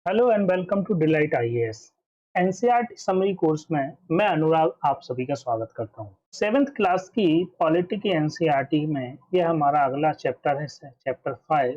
Hello and welcome to Delight IAS. NCERT summary course में मैं अनुराग आप सभी का स्वागत करता हूं। 7th क्लास की पॉलिटी की एनसीईआरटी में यह हमारा अगला चैप्टर है, चैप्टर 5,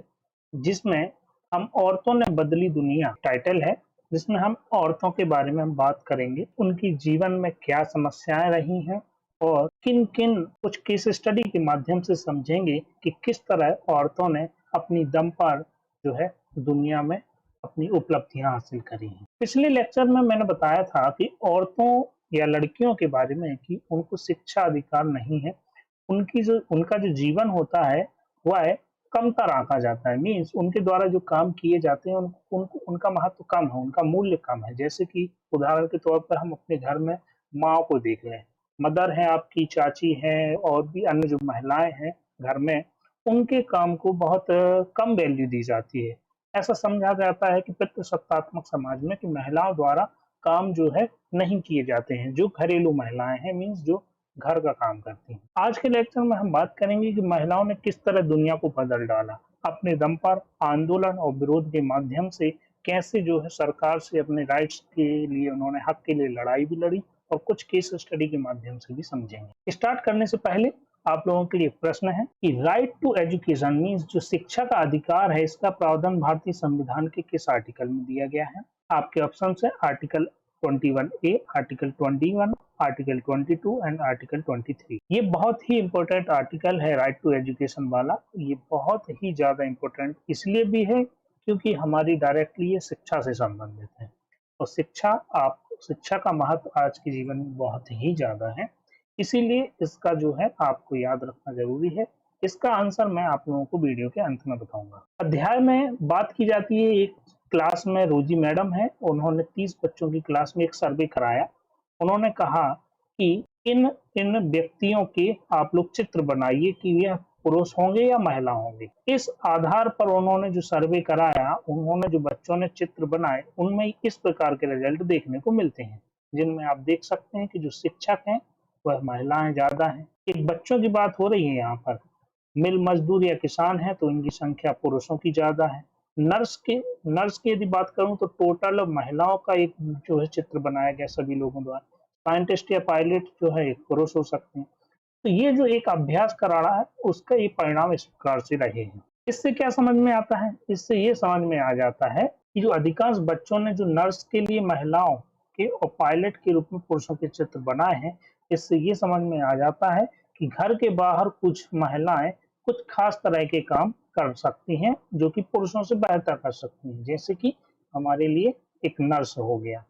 जिसमें हम औरतों ने बदली दुनिया टाइटल है, जिसमें हम औरतों के बारे में हम बात करेंगे, उनकी जीवन में क्या समस्याएं रही हैं और किन किन कुछ केस स्टडी के माध्यम से समझेंगे कि किस तरह औरतों ने अपनी दम पर जो है दुनिया में अपनी उपलब्धियां हासिल करी हैं। पिछले लेक्चर में मैंने बताया था कि औरतों या लड़कियों के बारे में कि उनको शिक्षा अधिकार नहीं है, उनका जो जीवन होता है वह कमतर आंका जाता है। मीन्स उनके द्वारा जो काम किए जाते हैं उनका महत्व कम है, उनका मूल्य कम है। जैसे कि उदाहरण के तौर पर हम अपने घर में माँ को देख लें, मदर है आपकी, चाची है और भी अन्य जो महिलाएं हैं घर में, उनके काम को बहुत कम वैल्यू दी जाती है। ऐसा समझा जाता है कि पितृसत्तात्मक समाज में कि महिलाओं द्वारा काम जो है नहीं किए जाते हैं, जो घरेलू महिलाएं हैं, मीन्स जो घर का काम करती हैं। आज के लेक्चर में हम बात करेंगे कि महिलाओं ने किस तरह दुनिया को बदल डाला, अपने दम पर आंदोलन और विरोध के माध्यम से कैसे जो है सरकार से अपने राइट्स के लिए, उन्होंने हक के लिए लड़ाई भी लड़ी, और कुछ केस स्टडी के माध्यम से भी समझेंगे। स्टार्ट करने से पहले आप लोगों के लिए प्रश्न है कि राइट टू एजुकेशन मीन्स जो शिक्षा का अधिकार है, इसका प्रावधान भारतीय संविधान के किस आर्टिकल में दिया गया है? आपके ऑप्शन है article 21A, article 21, article 22 and article 23। ये बहुत ही इंपॉर्टेंट आर्टिकल है राइट टू एजुकेशन वाला। ये बहुत ही ज्यादा इंपॉर्टेंट इसलिए भी है क्योंकि हमारी डायरेक्टली ये शिक्षा से संबंधित है, और शिक्षा का महत्व आज के जीवन में बहुत ही ज्यादा है, इसीलिए इसका जो है आपको याद रखना जरूरी है। इसका आंसर मैं आप लोगों को वीडियो के अंत में बताऊंगा। अध्याय में बात की जाती है, एक क्लास में रोजी मैडम है, उन्होंने 30 बच्चों की क्लास में एक सर्वे कराया। उन्होंने कहा कि इन इन व्यक्तियों के आप लोग चित्र बनाइए कि यह पुरुष होंगे या महिला होंगे। इस आधार पर उन्होंने जो सर्वे कराया, उन्होंने जो बच्चों ने चित्र बनाए, उनमें इस प्रकार के रिजल्ट देखने को मिलते हैं, जिनमें आप देख सकते हैं कि जो शिक्षक हैं वह महिलाएं ज्यादा हैं। एक बच्चों की बात हो रही है यहाँ पर, मिल मजदूर या किसान है तो इनकी संख्या पुरुषों की ज्यादा है। नर्स की यदि बात करूं तो टोटल महिलाओं का एक जो है चित्र बनाया गया सभी लोगों द्वारा। साइंटिस्ट या पायलट जो है एक पुरुष हो सकते हैं। तो ये जो एक अभ्यास करा रहा है, उसका ये परिणाम इस प्रकार से रहे हैं। इससे क्या समझ में आता है? इससे ये समझ में आ जाता है कि जो अधिकांश बच्चों ने जो नर्स के लिए महिलाओं के और पायलट के रूप में पुरुषों के चित्र बनाए हैं, इससे ये समझ में आ जाता है कि घर के बाहर कुछ महिलाएं कुछ खास तरह के काम कर सकती हैं जो कि पुरुषों से बेहतर कर सकती हैं, जैसे कि हमारे लिए एक नर्स हो गया।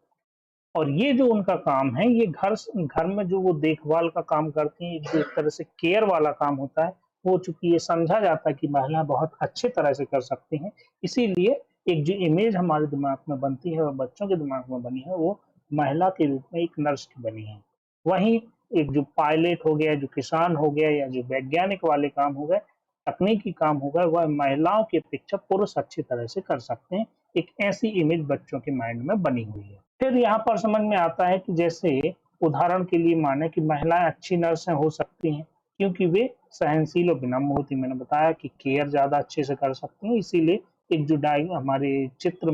और ये जो उनका काम है, ये घर में जो वो देखभाल का काम करती हैं, जो एक तरह से केयर वाला काम होता है, वो चूंकि ये समझा जाता है कि महिला बहुत अच्छे तरह से कर सकती हैं, इसीलिए एक जो इमेज हमारे दिमाग में बनती है और बच्चों के दिमाग में बनी है, वो महिला के रूप में एक नर्स की बनी है। वहीं एक जो पायलट हो गया, जो किसान हो गया, या जो वैज्ञानिक वाले काम हो गए, तकनीकी काम हो गए, वह महिलाओं की अपेक्षा पुरुष अच्छी तरह से कर सकते हैं। एक ऐसी इमेज बच्चों के माइंड में बनी हुई है। फिर यहाँ पर समझ में आता है कि जैसे उदाहरण के लिए माने कि महिलाएं अच्छी नर्सें हो सकती हैं क्योंकि वे सहनशील और विनम्र होती। मैंने बताया कि केयर ज्यादा अच्छे से कर सकती हैं, इसीलिए एक जो हमारे चित्र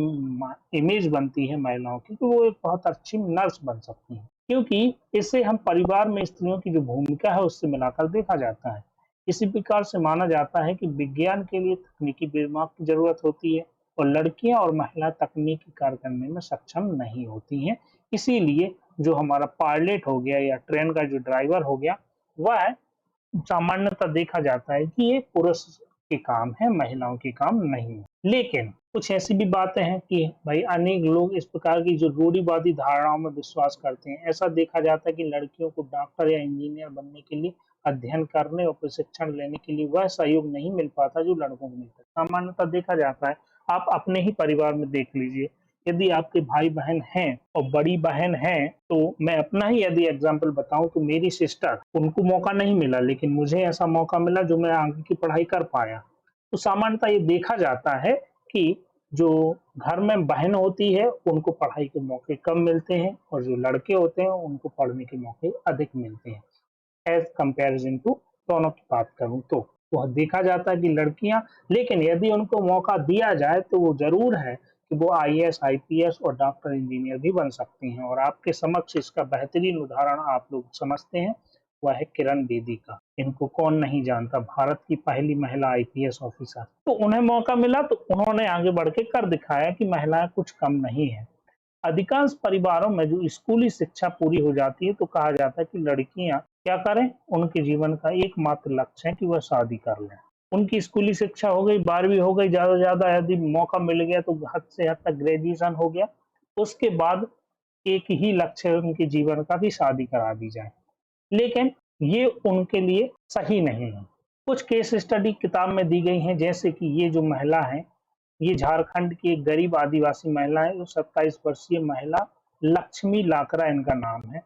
इमेज बनती है महिलाओं की, तो वो एक बहुत अच्छी नर्स बन सकती हैं, क्योंकि इससे हम परिवार में स्त्रियों की जो भूमिका है उससे मिलाकर देखा जाता है। इसी प्रकार से माना जाता है कि विज्ञान के लिए तकनीकी दिमाग की जरूरत होती है और लड़कियां और महिला तकनीकी कार्य करने में सक्षम नहीं होती हैं। इसीलिए जो हमारा पायलट हो गया या ट्रेन का जो ड्राइवर हो गया, वह सामान्यतः देखा जाता है कि ये पुरुष के काम है, महिलाओं के काम नहीं है। लेकिन कुछ ऐसी भी बातें हैं कि भाई अनेक लोग इस प्रकार की जो रूढ़िवादी धारणाओं में विश्वास करते हैं। ऐसा देखा जाता है कि लड़कियों को डॉक्टर या इंजीनियर बनने के लिए अध्ययन करने और प्रशिक्षण लेने के लिए वह सहयोग नहीं मिल पाता जो लड़कों को मिलता है। सामान्यतः देखा जाता है, आप अपने ही परिवार में देख लीजिए, यदि आपके भाई बहन हैं और बड़ी बहन है, तो मैं अपना ही यदि एग्जांपल बताऊं तो मेरी सिस्टर, उनको मौका नहीं मिला लेकिन मुझे ऐसा मौका मिला जो मैं आगे की पढ़ाई कर पाया। तो सामान्यतः ये देखा जाता है कि जो घर में बहन होती है उनको पढ़ाई के मौके कम मिलते हैं और जो लड़के होते हैं उनको पढ़ने के मौके अधिक मिलते हैं। एज कंपेरिजन टू दोनों की बात करूं तो वह देखा जाता है कि लड़कियां, लेकिन यदि उनको मौका दिया जाए तो वो जरूर है कि वो आईएएस, आईपीएस और डॉक्टर, इंजीनियर भी बन सकती हैं। और आपके समक्ष इसका बेहतरीन उदाहरण आप लोग समझते हैं, वह है किरण बेदी का। इनको कौन नहीं जानता, भारत की पहली महिला आईपीएस ऑफिसर। तो उन्हें मौका मिला तो उन्होंने आगे बढ़ के कर दिखाया कि महिलाएं कुछ कम नहीं है। अधिकांश परिवारों में जो स्कूली शिक्षा पूरी हो जाती है तो कहा जाता है कि लड़कियां क्या करें, उनके जीवन का एकमात्र लक्ष्य है कि वह शादी कर लें। उनकी स्कूली शिक्षा हो गई, 12वीं हो गई, ज्यादा से ज्यादा यदि मौका मिल गया तो हद से हद तक ग्रेजुएशन हो गया। उसके बाद एक ही लक्ष्य है उनके जीवन का कि शादी करा दी जाए। लेकिन ये उनके लिए सही नहीं है। कुछ केस स्टडी किताब में दी गई हैं, जैसे कि ये जो महिला है, ये झारखंड की एक गरीब आदिवासी महिला है, जो 27 वर्षीय महिला लक्ष्मी लाकरा इनका नाम है।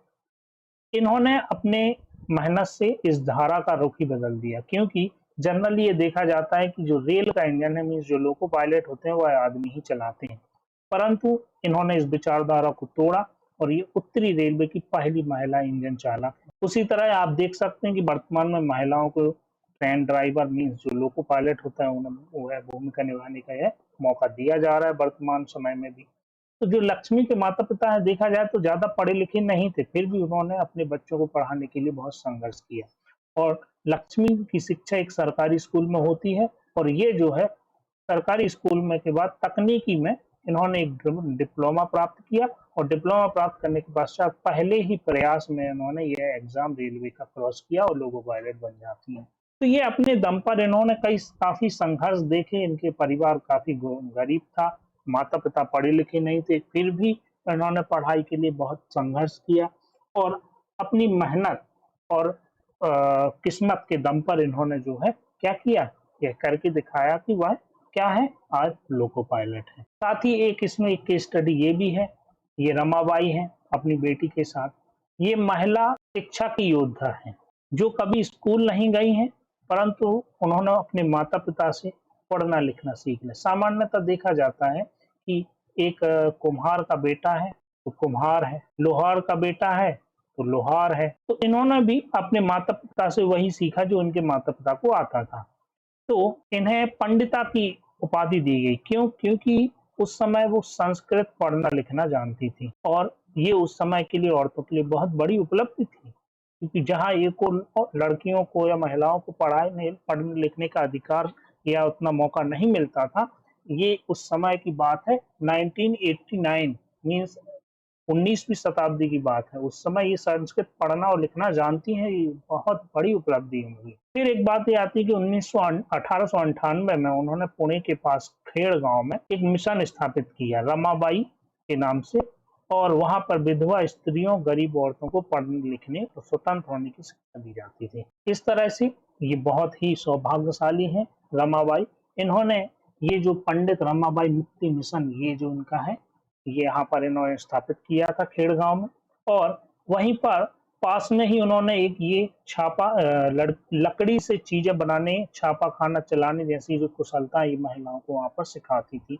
इन्होंने अपने मेहनत से इस धारा का रुख ही बदल दिया, क्योंकि जनरली ये देखा जाता है कि जो रेल का इंजन है, मीन्स जो लोको पायलट होते हैं, वह आदमी ही चलाते हैं। परंतु इन्होंने इस विचारधारा को तोड़ा और ये उत्तरी रेलवे की पहली महिला इंजन चालक है। उसी तरह आप देख सकते हैं कि वर्तमान में महिलाओं को ट्रेन ड्राइवर, मीन्स जो लोको पायलट होता है, उन्हें वह भूमिका निभाने का यह मौका दिया जा रहा है वर्तमान समय में भी। तो जो लक्ष्मी के माता पिता है, देखा जाए तो ज्यादा पढ़े लिखे नहीं थे, फिर भी उन्होंने अपने बच्चों को पढ़ाने के लिए बहुत संघर्ष किया। और लक्ष्मी की शिक्षा एक सरकारी स्कूल में होती है, और ये जो है सरकारी स्कूल में के बाद तकनीकी में इन्होंने एक डिप्लोमा प्राप्त किया, और डिप्लोमा प्राप्त करने के पश्चात पहले ही प्रयास में इन्होंने यह एग्जाम रेलवे का क्रॉस किया और लोगो पायलट बन जाती हैं। तो ये अपने दम पर इन्होंने काफी संघर्ष देखे। इनके परिवार काफी गरीब था, माता पिता पढ़े लिखे नहीं थे, फिर भी इन्होंने पढ़ाई के लिए बहुत संघर्ष किया और अपनी मेहनत और किस्मत के दम पर इन्होंने जो है क्या किया, यह करके दिखाया कि वह क्या है, आज लोको पायलट है। साथ ही एक इसमें एक केस स्टडी ये भी है, ये रमाबाई है अपनी बेटी के साथ। ये महिला शिक्षा की योद्धा है, जो कभी स्कूल नहीं गई हैं, परंतु उन्होंने अपने माता पिता से पढ़ना लिखना सीख लिया। सामान्यतः देखा जाता है कि एक कुम्हार का बेटा है तो कुम्हार है, लोहार का बेटा है तो लोहार है। तो इन्होंने भी अपने माता पिता से वही सीखा जो इनके माता पिता को आता था। तो इन्हें पंडिता की उपाधि दी गई। क्यों? क्योंकि उस समय वो संस्कृत पढ़ना लिखना जानती थी, और ये उस समय के लिए औरतों के लिए बहुत बड़ी उपलब्धि थी, क्योंकि जहाँ ये को लड़कियों को या महिलाओं को पढ़ने लिखने का अधिकार या उतना मौका नहीं मिलता था। ये उस समय की बात है, 1989 मीन्स 19वीं शताब्दी की बात है। उस समय ये संस्कृत पढ़ना और लिखना जानती हैं, ये बहुत बड़ी उपलब्धि है उनकी। फिर एक बात ये आती है कि 1898 में उन्होंने पुणे के पास खेड़ गांव में एक मिशन स्थापित किया रमाबाई के नाम से, और वहां पर विधवा स्त्रियों, गरीब औरतों को पढ़ने लिखने और स्वतंत्र होने की शिक्षा दी जाती थी। इस तरह से ये बहुत ही सौभाग्यशाली है रमाबाई। इन्होंने ये जो पंडित रमाबाई मुक्ति मिशन, ये जो उनका है, ये यहाँ पर इन्होंने स्थापित किया था खेड़ गांव में। और वहीं पर पास में ही उन्होंने एक ये लकड़ी से चीजें बनाने, छापा खाना चलाने जैसी जो कुशलता ये महिलाओं को वहां पर सिखाती थी।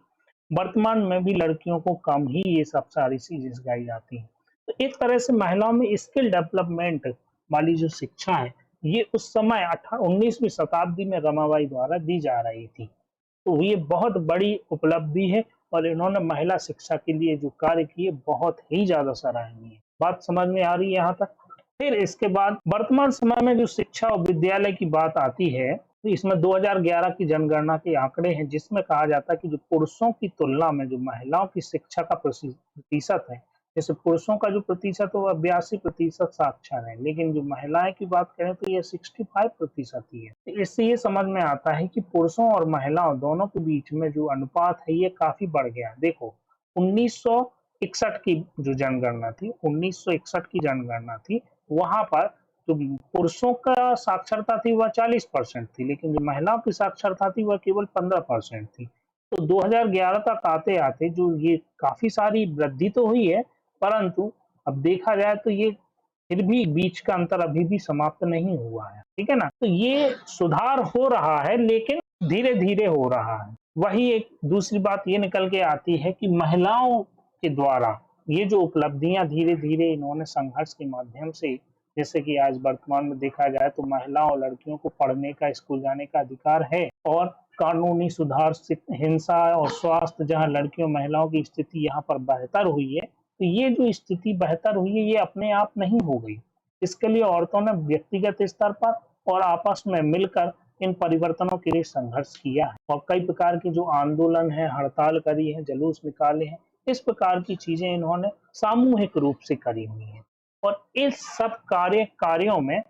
वर्तमान में भी लड़कियों को कम ही ये सब सारी चीजें सिखाई जाती हैं। तो एक तरह से महिलाओं में स्किल डेवलपमेंट वाली जो शिक्षा है, ये उस समय 19वीं शताब्दी में रमाबाई द्वारा दी जा रही थी। तो ये बहुत बड़ी उपलब्धि है, और इन्होंने महिला शिक्षा के लिए जो कार्य किए बहुत ही ज्यादा सराहनीय है। बात समझ में आ रही है यहाँ तक? फिर इसके बाद वर्तमान समय में जो शिक्षा और विद्यालय की बात आती है, तो इसमें 2011 की जनगणना के आंकड़े हैं, जिसमें कहा जाता है कि जो पुरुषों की तुलना में जो महिलाओं की शिक्षा का प्रतिशत है, जैसे पुरुषों का जो प्रतिशत है वह 82% साक्षर है, लेकिन जो महिलाएं की बात करें तो यह 65% ही है। तो इससे ये समझ में आता है कि पुरुषों और महिलाओं दोनों के बीच में जो अनुपात है ये काफी बढ़ गया। देखो 1961 की जो जनगणना थी, 1961 की जनगणना थी, वहां पर जो पुरुषों का साक्षरता थी वह 40% थी, लेकिन जो महिलाओं की साक्षरता थी वह केवल 15% थी। तो 2011 तक आते आते जो ये काफी सारी वृद्धि तो हुई है, परंतु अब देखा जाए तो ये फिर भी बीच का अंतर अभी भी समाप्त नहीं हुआ है। ठीक है ना? तो ये सुधार हो रहा है, लेकिन धीरे धीरे हो रहा है। वही एक दूसरी बात ये निकल के आती है कि महिलाओं के द्वारा ये जो उपलब्धियां धीरे धीरे इन्होंने संघर्ष के माध्यम से, जैसे कि आज वर्तमान में देखा जाए तो महिलाओं और लड़कियों को पढ़ने का, स्कूल जाने का अधिकार है, और कानूनी सुधार, हिंसा और स्वास्थ्य, जहां लड़कियों महिलाओं की स्थिति यहाँ पर बेहतर हुई है, तो ये जो स्थिति बेहतर हुई है ये अपने आप नहीं हो गई। इसके लिए औरतों ने व्यक्तिगत स्तर पर और आपस में मिलकर इन परिवर्तनों के लिए संघर्ष किया है और कई प्रकार के जो आंदोलन है, हड़ताल करी है, जुलूस निकाले हैं, इस प्रकार की चीजें इन्होंने सामूहिक रूप से करी हुई हैं। और इस सब कार्यों में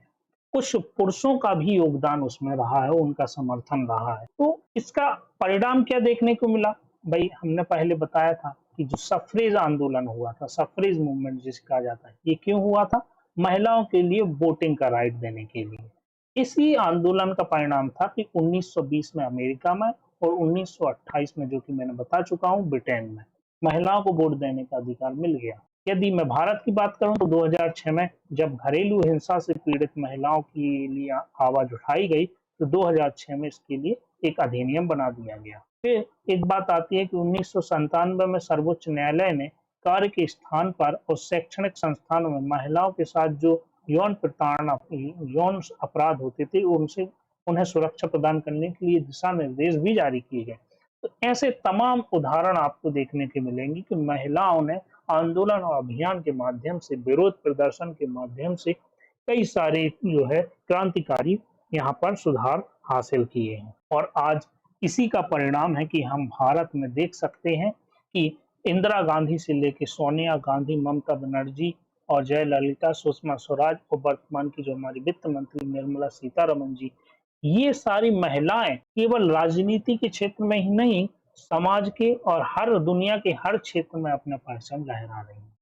कुछ पुरुषों का भी योगदान उसमें रहा है, उनका समर्थन रहा है। तो इसका परिणाम क्या देखने को मिला? भाई हमने पहले बताया था कि जो सफरेज आंदोलन हुआ था, सफरेज मूवमेंट जिसे कहा जाता है, ये क्यों हुआ था? महिलाओं के लिए वोटिंग का राइट देने के लिए। इसी आंदोलन का परिणाम था कि 1920 में अमेरिका में और 1928 में, जो कि मैंने बता चुका हूँ, ब्रिटेन में महिलाओं को वोट देने का अधिकार मिल गया। यदि मैं भारत की बात करूं तो 2006 में जब घरेलू हिंसा से पीड़ित महिलाओं के लिए आवाज उठाई गई तो 2006 में इसके लिए एक अधिनियम बना दिया गया। फिर एक बात आती है कि 1997 में सर्वोच्च न्यायालय ने कार्य के स्थान पर और शैक्षणिक संस्थानों में महिलाओं के साथ जो यौन प्रताड़ना, यौन अपराध होते थे, उनसे उन्हें सुरक्षा प्रदान करने के लिए दिशा निर्देश भी जारी किए गए। तो ऐसे तमाम उदाहरण आपको देखने के मिलेंगे कि महिलाओं ने आंदोलन और अभियान के माध्यम से, विरोध प्रदर्शन के माध्यम से कई सारे जो है क्रांतिकारी यहाँ पर सुधार हासिल किए हैं। और आज इसी का परिणाम है कि हम भारत में देख सकते हैं कि इंदिरा गांधी से लेकर सोनिया गांधी, ममता बनर्जी और जयललिता, सुषमा स्वराज और वर्तमान की जो हमारी वित्त मंत्री निर्मला सीतारमन जी, ये सारी महिलाएं केवल राजनीति के क्षेत्र में ही नहीं, समाज के और हर दुनिया के हर क्षेत्र में अपना परचम लहरा रही हैं।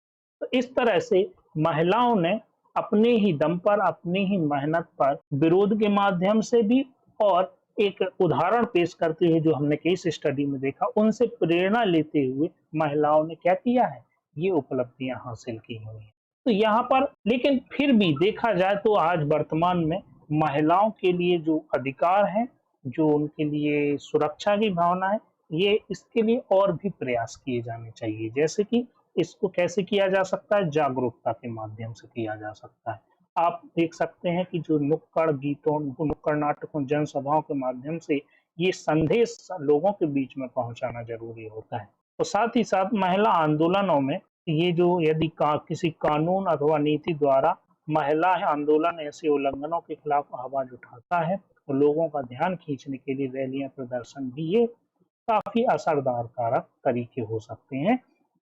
तो इस तरह से महिलाओं ने अपने ही दम पर, अपनी ही मेहनत पर, विरोध के माध्यम से भी और एक उदाहरण पेश करते हुए जो हमने केस स्टडी में देखा, उनसे प्रेरणा लेते हुए महिलाओं ने क्या किया है, ये उपलब्धियां हासिल की हुई हैं। तो यहाँ पर लेकिन फिर भी देखा जाए तो आज वर्तमान में महिलाओं के लिए जो अधिकार है, जो उनके लिए सुरक्षा की भावना है, ये इसके लिए और भी प्रयास किए जाने चाहिए। जैसे कि इसको कैसे किया जा सकता है? जागरूकता के माध्यम से किया जा सकता है। आप देख सकते हैं कि जो नुक्कड़ गीतों, नुक्कड़ नाटकों, जनसभाओं के माध्यम से ये संदेश लोगों के बीच में पहुंचाना जरूरी होता है। और साथ ही साथ महिला आंदोलनों में ये जो यदि किसी कानून अथवा नीति द्वारा महिला आंदोलन ऐसे उल्लंघनों के खिलाफ आवाज उठाता है तो लोगों का ध्यान खींचने के लिए रैलियां, प्रदर्शन भी ये काफी असरदार कारक तरीके हो सकते हैं,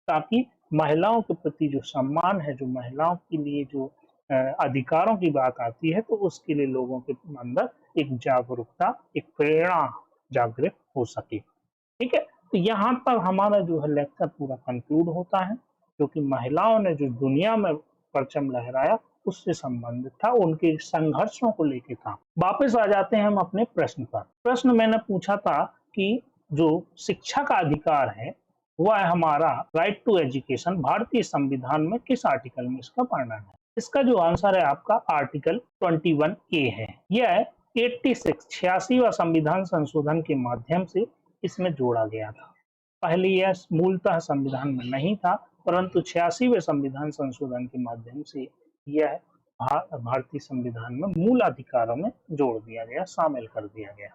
ताकि महिलाओं के प्रति जो सम्मान है, जो महिलाओं के लिए जो अधिकारों की बात आती है, तो उसके लिए लोगों के अंदर एक जागरूकता, एक प्रेरणा जागृत हो सके। ठीक है, तो यहाँ पर हमारा जो है लेक्चर पूरा कंक्लूड होता है, क्योंकि महिलाओं ने जो दुनिया में परचम लहराया उससे संबंधित था, उनके संघर्षों को लेके था। वापस आ जाते हैं हम अपने प्रश्न पर। प्रश्न मैंने पूछा था कि जो शिक्षा का अधिकार है वह हमारा राइट टू एजुकेशन भारतीय संविधान में किस आर्टिकल में इसका वर्णन है? इसका जो आंसर है आपका आर्टिकल 21A है। यह 86वां संविधान संशोधन के माध्यम से इसमें जोड़ा गया था। पहले यह मूलतः संविधान में नहीं था, परंतु 86वें संविधान संशोधन के माध्यम से यह भारतीय संविधान में मूल अधिकारों में जोड़ दिया गया, शामिल कर दिया गया।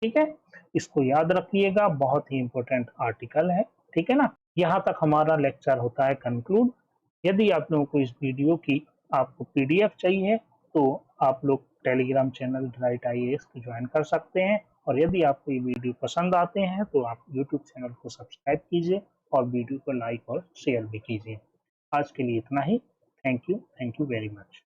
ठीक है, इसको याद रखिएगा, बहुत ही इंपॉर्टेंट आर्टिकल है। ठीक है ना, यहाँ तक हमारा लेक्चर होता है कंक्लूड। यदि आप लोगों को इस वीडियो की आपको पीडीएफ चाहिए तो आप लोग टेलीग्राम चैनल राइट IAS को ज्वाइन कर सकते हैं, और यदि आपको ये वीडियो पसंद आते हैं तो आप यूट्यूब चैनल को सब्सक्राइब कीजिए और वीडियो को लाइक और शेयर भी कीजिए। आज के लिए इतना ही। Thank you very much.